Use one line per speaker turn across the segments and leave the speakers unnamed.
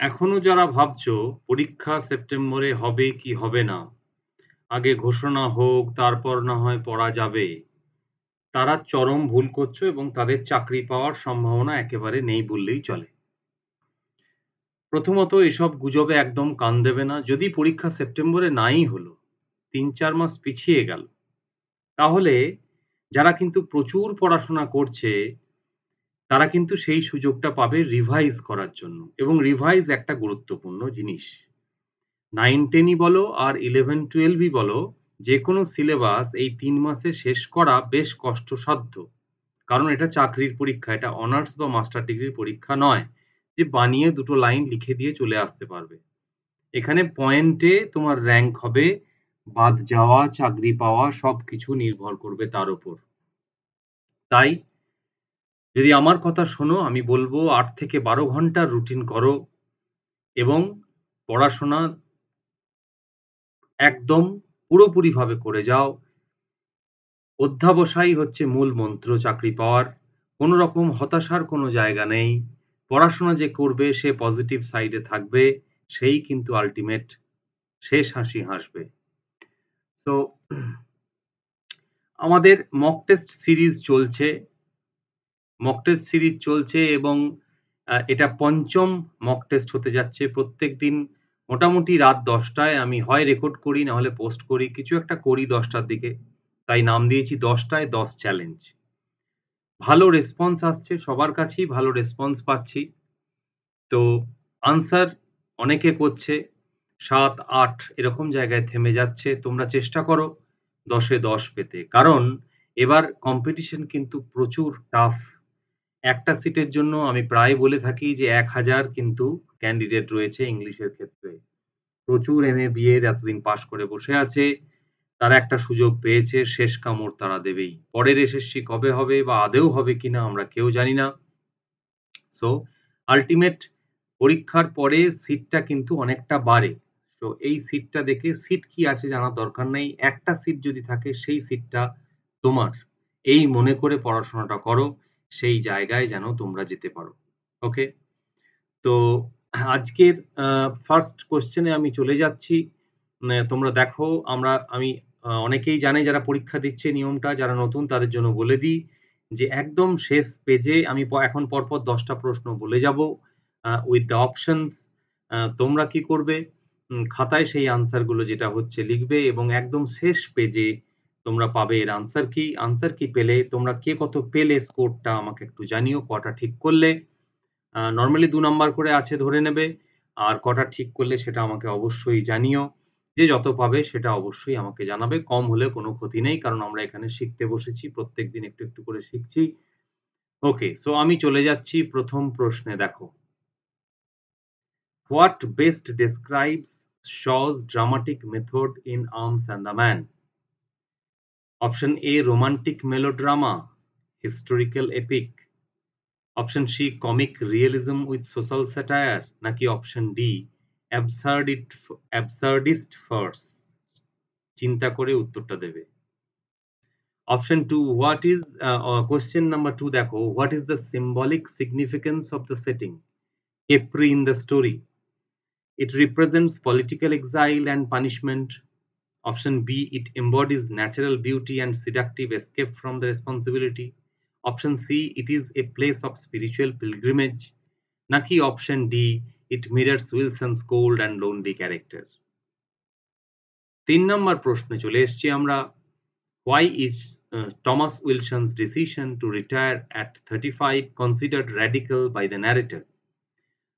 এখনো যারা ভাবছো পরীক্ষা সেপ্টেম্বরে হবে কি হবে না, আগে ঘোষণা হোক তারপর না হয় পড়া যাবে, তারা চরম ভুল করছো এবং তাদের চাকরি পাওয়ার সম্ভাবনা একেবারে নেই বললেই চলে। প্রথমত এসব গুজবে একদম কান দেবে না। যদি পরীক্ষা সেপ্টেম্বরে নাই হলো, ৩-৪ মাস পিছিয়ে গেল, তাহলে যারা কিন্তু প্রচুর পড়াশোনা করছে তারা কিন্তু সেই সুযোগটা পাবে রিভাইজ করার জন্য, এবং রিভাইজ একটা গুরুত্বপূর্ণ জিনিস। 9-10 ই বলো আর 11-12 ই বলো, যেকোনো সিলেবাস এই ৩ মাসে শেষ করা বেশ কষ্টসাধ্য। কারণ এটা চাকরির পরীক্ষা, এটা অনার্স বা মাস্টার ডিগ্রির পরীক্ষা নয়, যে বানিয়ে ২ টো লাইন লিখে দিয়ে চলে আসতে পারবে। এখানে পয়েন্টে তোমার র‍্যাংক হবে, বাদ যাওয়া, চাকরি পাওয়া সবকিছু নির্ভর করবে তার উপর। তাই যদি আমার কথা শোনো, আমি বলব ৮ থেকে ১২ ঘন্টার রুটিন করো এবং পড়াশোনা একদম পুরোপুরিভাবে করে যাও। অধ্যবসায়ই হচ্ছে মূল মন্ত্র চাকরি পাওয়ার। কোনো রকম হতাশার কোনো জায়গা নেই। পড়াশোনা যে করবে সে পজিটিভ সাইডে থাকবে, সেই কিন্তু আল্টিমেট শেষ হাসি হাসবে। সো আমাদের মক টেস্ট সিরিজ চলছে। মক টেস্ট সিরিজ চলছে এবং এটা ৫ম মক টেস্ট হতে যাচ্ছে। প্রত্যেকদিন মোটামুটি রাত ১০ টায় আমি হয় রেকর্ড করি না হলে পোস্ট করি। কিছু একটা করি ১০ টার দিকে। তাই নাম দিয়েছি ১০ টায় ১০ চ্যালেঞ্জ। ভালো রেসপন্স আসছে, সবার কাছেই ভালো রেসপন্স পাচ্ছি। তো আনসার অনেকে করছে, ৭, ৮ এরকম জায়গায় থেমে যাচ্ছে। তোমরা চেষ্টা করো ১০ এ ১০ পেতে। কারণ এবার কম্পিটিশন কিন্তু প্রচুর টাফ। একটা সিটের জন্য আমি প্রায় বলে থাকি যে ১,০০০ কিন্তু ক্যান্ডিডেট রয়েছে ইংলিশের ক্ষেত্রে। প্রচুর MA, BA এর এতদিন পাস করে বসে আছে। তারা একটা সুযোগ পেয়েছে, শেষ কামড় তারা দেবেই। পরের SSC কবে হবে বা আদৌ হবে কিনা আমরা কেউ জানি না। সো আল্টিমেট পরীক্ষার পরে সিটটা কিন্তু অনেকটা বাড়ে। তো এই সিটটা দেখে সিট কি আছে জানার দরকার নেই। একটা সিট যদি থাকে সেই সিটটা তোমার। এই মনে করে পড়াশোনাটা করো। সেই জায়গায় যেন তোমরা যেতে পারো। ওকে? তো আজকের ফার্স্ট কোয়েশ্চেন এ আমি চলে যাচ্ছি। তোমরা দেখো আমি অনেকেই জানে যারা পরীক্ষা দিচ্ছে নিয়মটা, যারা নতুন তাদের জন্য বলে দিই যে একদম শেষ পেজে আমি এখন পরপর ১০ টা প্রশ্ন বলে যাব উইথ দ্যা অপশনস। তোমরা কি করবে? খাতায় সেই আনসার গুলো যেটা হচ্ছে লিখবে এবং একদম শেষ পেজে তোমরা পাবে এর আনসার কি। আনসার কি পেলে তোমরা কে কত পেলে স্কোরটা আমাকে একটু জানিও, কটা ঠিক করলে। নরমালি ২ নাম্বার করে আছে ধরে নেবে। আর কটা ঠিক করলে সেটা আমাকে অবশ্যই জানিও। যে যত পাবে সেটা অবশ্যই আমাকে জানাবে। কম হলেও কোনো ক্ষতি নেই। কারণ আমরা এখানে শিখতে বসেছি। প্রত্যেকদিন একটু, একটু করে শিখছি। ওকে, সো আমি চলে যাচ্ছি ১ম প্রশ্নে দেখো। What best describes Shaw's dramatic method in Arms and the Man? Option A romantic melodrama, historical epic. Option C comic realism with social satire, নাকি অপশন ডি অ্যাবসার্ডিস্ট ফার্স। চিন্তা করে উত্তরটা দেবে। Option 2 what is question number 2 দেখো, what is the symbolic significance of the setting Capri in the story? It represents political exile and punishment. Option B, it embodies natural beauty and seductive escape from the responsibility. Option C, it is a place of spiritual pilgrimage. নাকি option D, it mirrors Wilson's cold and lonely character. ৩ নম্বর প্রশ্নে চলে এসেছি আমরা। Why is Thomas Wilson's decision to retire at 35 considered radical by the narrator?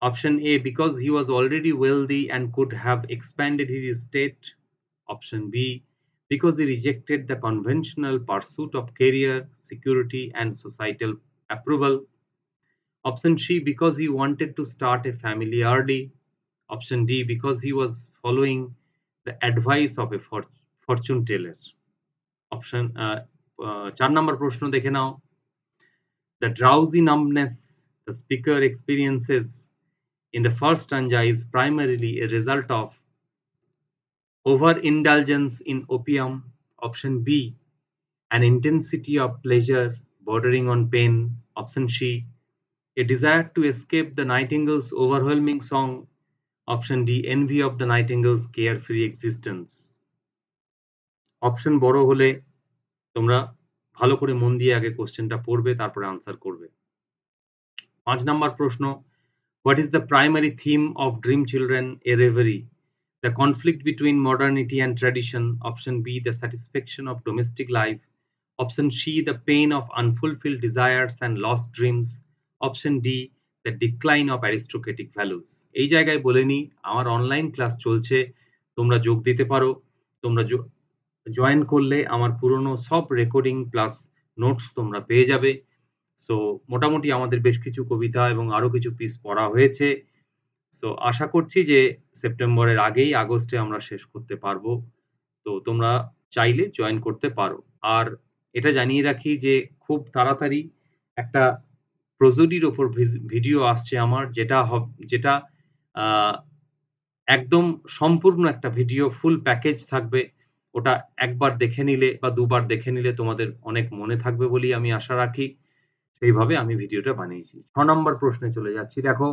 Option A, because he was already wealthy and could have expanded his estate. Option B, because he rejected the conventional pursuit of career, security, and societal approval. Option C, because he wanted to start a family early. Option D, because he was following the advice of a fortune teller. Option 4 নম্বর প্রশ্ন দেখে নাও। The drowsy numbness the speaker experiences in the first stanza is primarily a result of overindulgence in opium. Option B, an intensity of pleasure bordering on pain. Option C, A desire to escape the nightingale's overwhelming song. Option D, envy of the nightingale's carefree existence. Option বড় হলে তোমরা ভালো করে মন দিয়ে আগে কোশ্চেনটা পড়বে, তারপরে আনসার করবে। 5 নাম্বার প্রশ্ন, what is the primary theme of Dream Children, a Reverie? The conflict between modernity and tradition. Option B, the satisfaction of domestic life. Option C, the pain of unfulfilled desires and lost dreams. Option D, the decline of aristocratic values. এই জায়গায় বলে নি আমার online class চলছে, তোমরা যোগ দিতে পারো। তোমরা জয়েন করলে আমার পুরনো সব রেকর্ডিং প্লাস নোটস তোমরা পেয়ে যাবে। সো মোটামুটি আমাদের বেশ কিছু কবিতা এবং আরো কিছু পিস পড়া হয়েছে। সো আশা করছি যে সেপ্টেম্বরের আগেই আগস্টে আমরা শেষ করতে পারবো। তো তোমরা চাইলে জয়েন করতে পারো। আর এটা জানিয়ে রাখি যে খুব তাড়াতাড়ি একটা প্রোজোডির ওপর ভিডিও আসছে আমার, যেটা একদম সম্পূর্ণ একটা ভিডিও, ফুল প্যাকেজ থাকবে। ওটা একবার দেখে নিলে বা দুবার দেখে নিলে তোমাদের অনেক মনে থাকবে বলেই আমি আশা রাখি। সেইভাবে আমি ভিডিওটা বানিয়েছি। 6 নম্বর প্রশ্নে চলে যাচ্ছি। দেখো,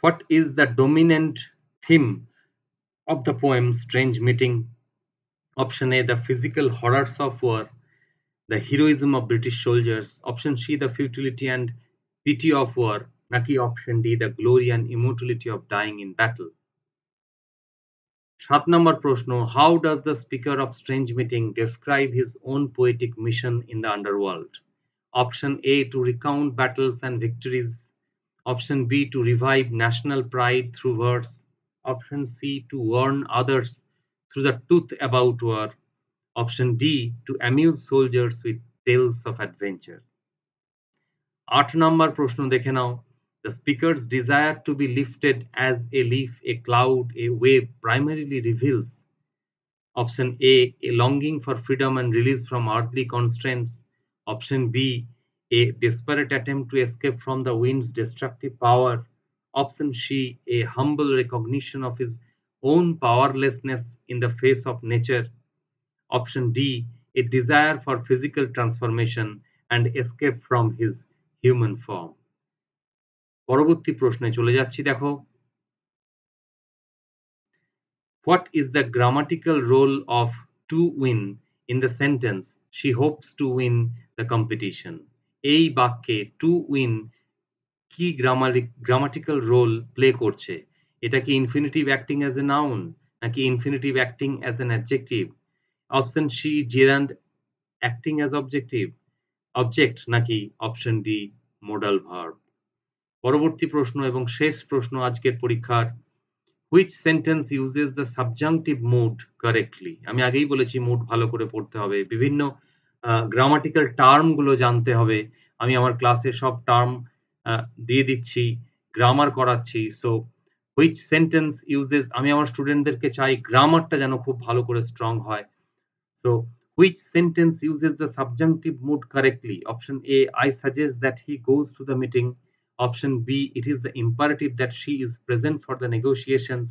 what is the dominant theme of the poem Strange Meeting? Option A, the physical horrors of war, the heroism of British soldiers. Option C, the futility and pity of war. নাকি option D, the glory and immortality of dying in battle. 7 নম্বর প্রশ্ন, how does the speaker of Strange Meeting describe his own poetic mission in the underworld? Option A, to recount battles and victories. Option B, to revive national pride through verse. Option C, to warn others through the truth about war. Option D, to amuse soldiers with tales of adventure. 8 নম্বর প্রশ্ন দেখে নাও, the speaker's desire to be lifted as a leaf, a cloud, a wave primarily reveals. Option A, a longing for freedom and release from earthly constraints. Option B, a desperate attempt to escape from the wind's destructive power. Option C, a humble recognition of his own powerlessness in the face of nature. Option D, a desire for physical transformation and escape from his human form. পরবর্তী প্রশ্নে চলে যাচ্ছি। দেখো, what is the grammatical role of to win in the sentence she hopes to win the competition? এই বাক্যে to win কি grammatical role play করছে? এটা কি infinitive acting as a noun নাকি infinitive acting as an adjective? Option C, gerund acting as object নাকি option D, modal verb? পরবর্তী প্রশ্ন এবং শেষ প্রশ্ন আজকের পরীক্ষার, which sentence uses the subjunctive mood correctly? আমি আগেই বলেছি মুড ভালো করে পড়তে হবে, বিভিন্ন গ্রামাটিক্যাল টার্ম গুলো জানতে হবে। আমি আমার ক্লাসে সব টার্ম দিয়ে দিচ্ছি, গ্রামার করাচ্ছি। সো which sentence uses, আমি আমার স্টুডেন্টদেরকে চাই গ্রামারটা যেন খুব ভালো করে স্ট্রং হয়। So which sentence uses the subjunctive mood correctly? Option A, I suggest that he goes to the meeting. Option B, it is the imperative that she is present for the negotiations.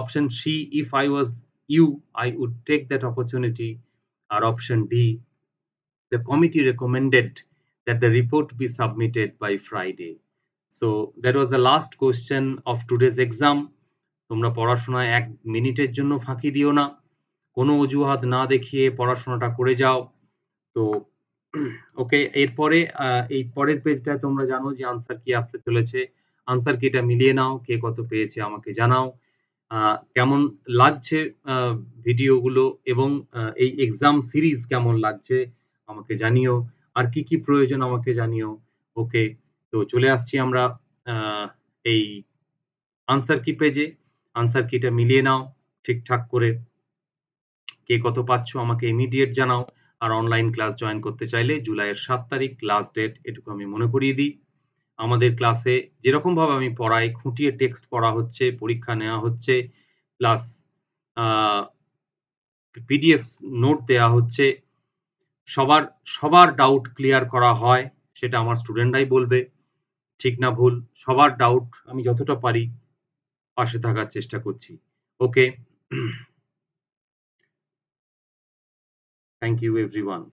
Option C, if I was you, I would take that opportunity. Or option D, the committee recommended that the report be submitted by Friday. So that was the last question of today's exam. তোমরা পড়াশোনায় 1 মিনিটের জন্য ফাঁকি দিও না, কোনো অজুহাত না দেখিয়ে পড়াশোনাটা করে যাও। তো ওকে, এরপরে এই পরের পেজটায় তোমরা জানো যে আনসার কি আসতে চলেছে। আনসার কিটা মিলিয়ে নাও, কে কত পেয়েছে আমাকে জানাও। কেমন লাগছে ভিডিওগুলো এবং এই এক্সাম সিরিজ কেমন লাগছে আমাকে জানিও। আর কি কি প্রয়োজন আমাকে জানিও। ওকে, তো চলে আসছি আমরা এই আনসার কি পেজে। আনসার কিটা মিলিয়ে নাও ঠিকঠাক করে, কে কত পাচ্ছ আমাকে ইমিডিয়েট জানাও। আর অনলাইন ক্লাস জয়েন করতে চাইলে জুলাইয়ের 7 তারিখ লাস্ট ডেট, এটুকু আমি মনে করিয়ে দিই। আমাদের ক্লাসে যেরকম ভাবে আমি পড়াই, খুঁটিয়ে টেক্সট পড়া হচ্ছে, পরীক্ষা নেওয়া হচ্ছে, প্লাস পিডিএফ নোট দেওয়া হচ্ছে, সবার ডাউট ক্লিয়ার করা হয়, সেটা আমার স্টুডেন্টরাই বলবে ঠিক না ভুল। সবার ডাউট আমি যতটা পারি পাশে থাকার চেষ্টা করছি। ওকে, Thank you everyone.